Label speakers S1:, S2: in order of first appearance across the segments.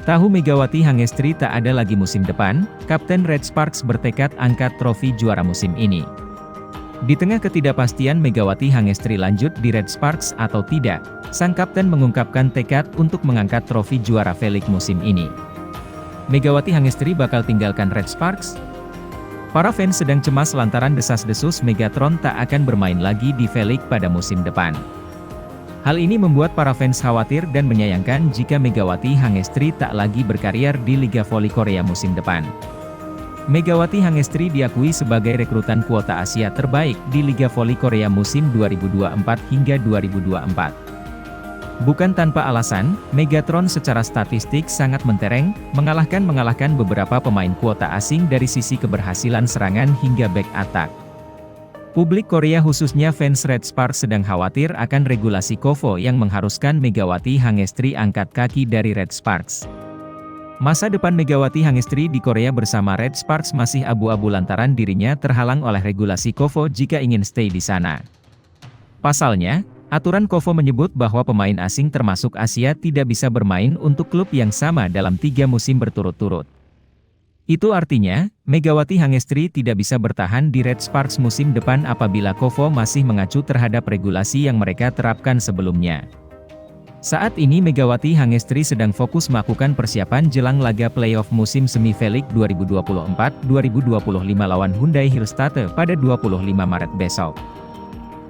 S1: Tahu Megawati Hangestri tak ada lagi musim depan, Kapten Red Sparks bertekad angkat trofi juara musim ini. Di tengah ketidakpastian Megawati Hangestri lanjut di Red Sparks atau tidak, sang kapten mengungkapkan tekad untuk mengangkat trofi juara V-League musim ini. Megawati Hangestri bakal tinggalkan Red Sparks? Para fans sedang cemas lantaran desas-desus Megatron tak akan bermain lagi di V-League pada musim depan. Hal ini membuat para fans khawatir dan menyayangkan jika Megawati Hangestri tak lagi berkarier di Liga Voli Korea musim depan. Megawati Hangestri diakui sebagai rekrutan kuota Asia terbaik di Liga Voli Korea musim 2024 hingga 2024. Bukan tanpa alasan, Megatron secara statistik sangat mentereng, mengalahkan beberapa pemain kuota asing dari sisi keberhasilan serangan hingga back attack. Publik Korea khususnya fans Red Sparks sedang khawatir akan regulasi KOVO yang mengharuskan Megawati Hangestri angkat kaki dari Red Sparks. Masa depan Megawati Hangestri di Korea bersama Red Sparks masih abu-abu lantaran dirinya terhalang oleh regulasi KOVO jika ingin stay di sana. Pasalnya, aturan KOVO menyebut bahwa pemain asing termasuk Asia tidak bisa bermain untuk klub yang sama dalam 3 musim berturut-turut. Itu artinya, Megawati Hangestri tidak bisa bertahan di Red Sparks musim depan apabila KOVO masih mengacu terhadap regulasi yang mereka terapkan sebelumnya. Saat ini Megawati Hangestri sedang fokus melakukan persiapan jelang laga playoff musim semi V-League 2024-2025 lawan Hyundai Hillstatte pada 25 Maret besok.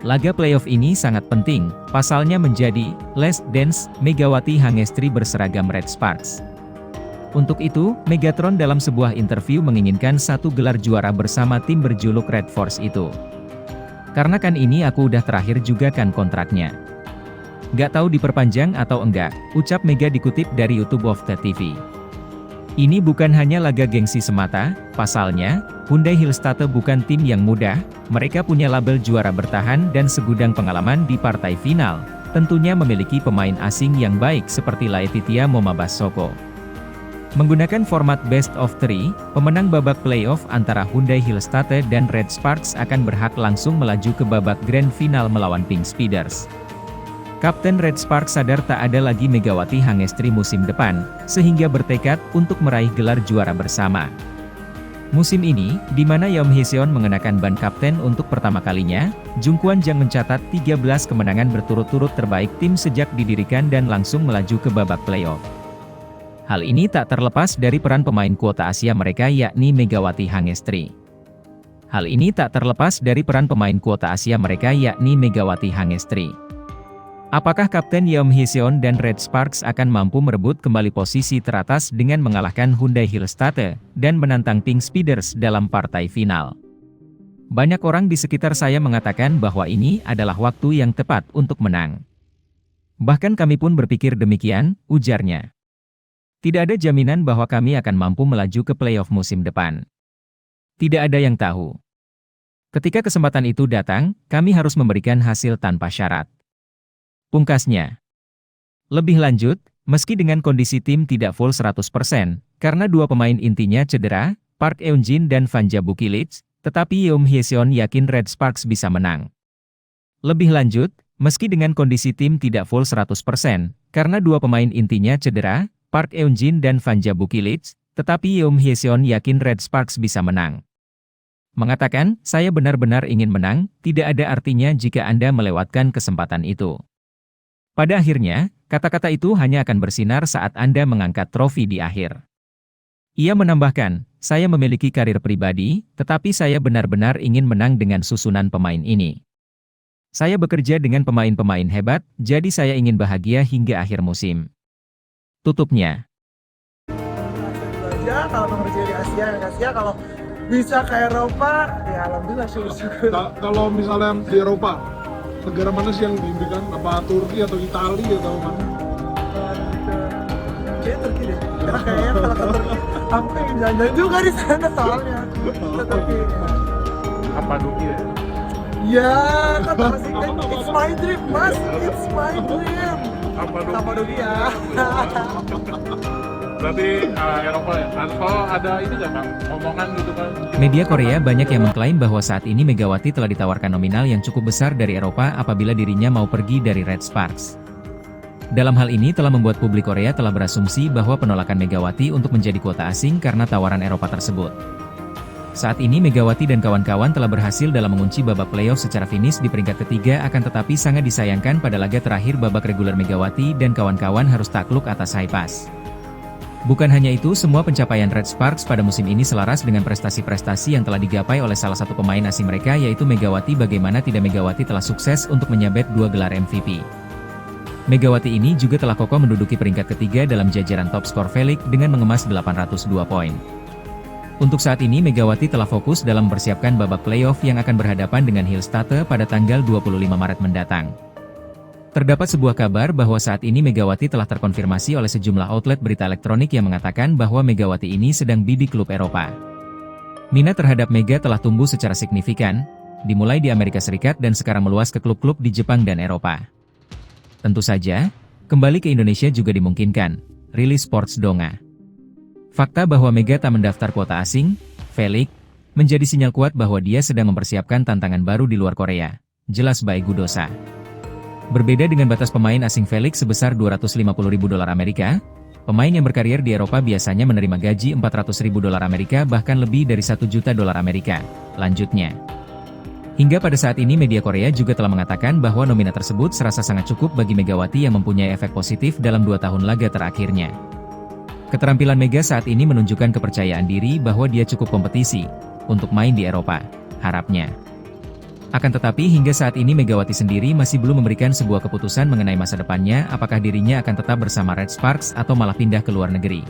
S1: Laga playoff ini sangat penting, pasalnya menjadi last dance Megawati Hangestri berseragam Red Sparks. Untuk itu, Megatron dalam sebuah interview menginginkan satu gelar juara bersama tim berjuluk Red Force itu. Karena kan ini aku udah terakhir juga kan kontraknya. Gak tahu diperpanjang atau enggak, ucap Mega dikutip dari YouTube of the TV. Ini bukan hanya laga gengsi semata, pasalnya, Hyundai Hillstatte bukan tim yang mudah, mereka punya label juara bertahan dan segudang pengalaman di partai final, tentunya memiliki pemain asing yang baik seperti Laetitia Momabasoko. Menggunakan format best of 3, pemenang babak playoff antara Hyundai Hillstatte dan Red Sparks akan berhak langsung melaju ke babak grand final melawan Pink Speeders. Kapten Red Sparks sadar tak ada lagi Megawati Hangestri musim depan, sehingga bertekad untuk meraih gelar juara bersama. Musim ini, di mana Yeom Hyeseon mengenakan ban kapten untuk pertama kalinya, Jung Kwon Jang mencatat 13 kemenangan berturut-turut terbaik tim sejak didirikan dan langsung melaju ke babak playoff. Hal ini tak terlepas dari peran pemain kuota Asia mereka yakni Megawati Hangestri. Apakah Kapten Yeom Hyeseon dan Red Sparks akan mampu merebut kembali posisi teratas dengan mengalahkan Hyundai Hillstatte dan menantang Pink Speeders dalam partai final? Banyak orang di sekitar saya mengatakan bahwa ini adalah waktu yang tepat untuk menang. Bahkan kami pun berpikir demikian, ujarnya. Tidak ada jaminan bahwa kami akan mampu melaju ke playoff musim depan. Tidak ada yang tahu. Ketika kesempatan itu datang, kami harus memberikan hasil tanpa syarat. Pungkasnya. Lebih lanjut, meski dengan kondisi tim tidak full 100%, karena dua pemain intinya cedera, Park Eun-jin dan Vanja Bukilic, tetapi Yeom Hyeseon yakin Red Sparks bisa menang. Lebih lanjut, meski dengan kondisi tim tidak full 100%, karena dua pemain intinya cedera, Park Eun-jin dan Vanja Bukilic, tetapi Yeom Hyeseon yakin Red Sparks bisa menang. Mengatakan, saya benar-benar ingin menang, tidak ada artinya jika Anda melewatkan kesempatan itu. Pada akhirnya, kata-kata itu hanya akan bersinar saat Anda mengangkat trofi di akhir. Ia menambahkan, saya memiliki karir pribadi, tetapi saya benar-benar ingin menang dengan susunan pemain ini. Saya bekerja dengan pemain-pemain hebat, jadi saya ingin bahagia hingga akhir musim. Tutupnya.
S2: Ya, kalau bekerja di Asia, kalau bisa ke Eropa, ya alhamdulillah syukur.
S3: Kalau misalnya di Eropa, negara mana sih yang diimpikan? Apa Turki atau Italia atau mana?
S2: Kayaknya Turki deh. Karena kayaknya kalau ke Turki, aku pengen jalan-jalan juga di sana soalnya. Ke Turki.
S4: Kapadokia ya?
S2: Ya, kan pasti kan. It's my dream, mas. It's my dream. Kapadokia.
S4: Berarti Eropa ya? Atau ada ini nggak Kang? Omongan gitu kan?
S1: Media Korea banyak yang mengklaim bahwa saat ini Megawati telah ditawarkan nominal yang cukup besar dari Eropa apabila dirinya mau pergi dari Red Sparks. Dalam hal ini telah membuat publik Korea telah berasumsi bahwa penolakan Megawati untuk menjadi kuota asing karena tawaran Eropa tersebut. Saat ini Megawati dan kawan-kawan telah berhasil dalam mengunci babak playoff secara finish di peringkat ketiga, akan tetapi sangat disayangkan pada laga terakhir babak reguler Megawati dan kawan-kawan harus takluk atas Haepas. Bukan hanya itu, semua pencapaian Red Sparks pada musim ini selaras dengan prestasi-prestasi yang telah digapai oleh salah satu pemain asing mereka, yaitu Megawati. Bagaimana tidak, Megawati telah sukses untuk menyabet 2 gelar MVP. Megawati ini juga telah kokoh menduduki peringkat ketiga dalam jajaran top skor V-League dengan mengemas 802 poin. Untuk saat ini Megawati telah fokus dalam mempersiapkan babak playoff yang akan berhadapan dengan Hillstate pada tanggal 25 Maret mendatang. Terdapat sebuah kabar bahwa saat ini Megawati telah terkonfirmasi oleh sejumlah outlet berita elektronik yang mengatakan bahwa Megawati ini sedang bidik klub Eropa. Minat terhadap Mega telah tumbuh secara signifikan, dimulai di Amerika Serikat dan sekarang meluas ke klub-klub di Jepang dan Eropa. Tentu saja, kembali ke Indonesia juga dimungkinkan, rilis Sports Donga. Fakta bahwa Mega tak mendaftar kuota asing, V-League, menjadi sinyal kuat bahwa dia sedang mempersiapkan tantangan baru di luar Korea, jelas Bae Gudosa. Berbeda dengan batas pemain asing V-League sebesar $250.000 Amerika, pemain yang berkarir di Eropa biasanya menerima gaji $400.000 Amerika bahkan lebih dari $1 juta Amerika, lanjutnya. Hingga pada saat ini media Korea juga telah mengatakan bahwa nominat tersebut serasa sangat cukup bagi Megawati yang mempunyai efek positif dalam 2 tahun laga terakhirnya. Keterampilan Mega saat ini menunjukkan kepercayaan diri bahwa dia cukup kompetisi untuk main di Eropa, harapnya. Akan tetapi hingga saat ini Megawati sendiri masih belum memberikan sebuah keputusan mengenai masa depannya, apakah dirinya akan tetap bersama Red Sparks atau malah pindah ke luar negeri.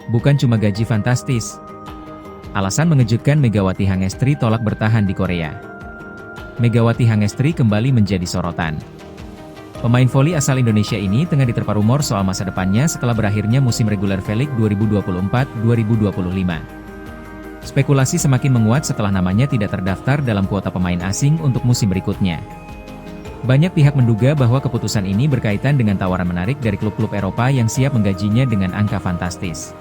S1: Bukan cuma gaji fantastis. Alasan mengejutkan, Megawati Hangestri tolak bertahan di Korea. Megawati Hangestri kembali menjadi sorotan. Pemain voli asal Indonesia ini tengah diterpa rumor soal masa depannya setelah berakhirnya musim reguler V-League 2024-2025. Spekulasi semakin menguat setelah namanya tidak terdaftar dalam kuota pemain asing untuk musim berikutnya. Banyak pihak menduga bahwa keputusan ini berkaitan dengan tawaran menarik dari klub-klub Eropa yang siap menggajinya dengan angka fantastis.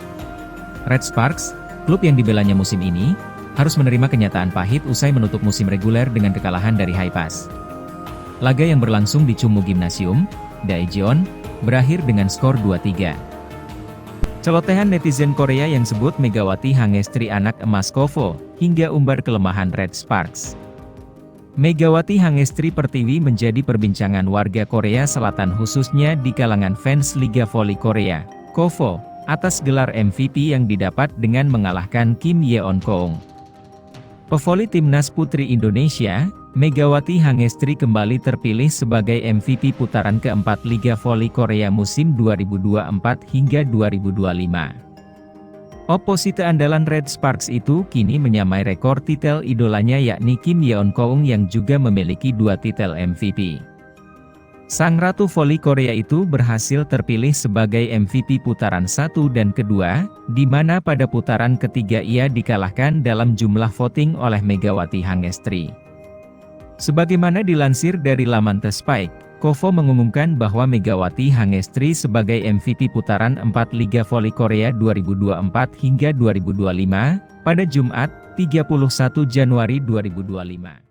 S1: Red Sparks, klub yang dibelanya musim ini, harus menerima kenyataan pahit usai menutup musim reguler dengan kekalahan dari Haepas. Laga yang berlangsung di Chungmu Gymnasium, Daejeon, berakhir dengan skor 2-3. Celotehan netizen Korea yang sebut Megawati Hangestri anak emas KOFO, hingga umbar kelemahan Red Sparks. Megawati Hangestri Pertiwi menjadi perbincangan warga Korea Selatan khususnya di kalangan fans Liga Voli Korea, KOFO, atas gelar MVP yang didapat dengan mengalahkan Kim Yeon-keung. Pevoli Timnas Putri Indonesia, Megawati Hangestri kembali terpilih sebagai MVP putaran keempat Liga Voli Korea musim 2024 hingga 2025. Oposite andalan Red Sparks itu kini menyamai rekor titel idolanya yakni Kim Yeon-keung yang juga memiliki 2 titel MVP. Sang Ratu Voli Korea itu berhasil terpilih sebagai MVP putaran 1 dan kedua, di mana pada putaran ketiga ia dikalahkan dalam jumlah voting oleh Megawati Hangestri. Sebagaimana dilansir dari laman The Spike, KOFO mengumumkan bahwa Megawati Hangestri sebagai MVP putaran 4 Liga Voli Korea 2024 hingga 2025, pada Jumat, 31 Januari 2025.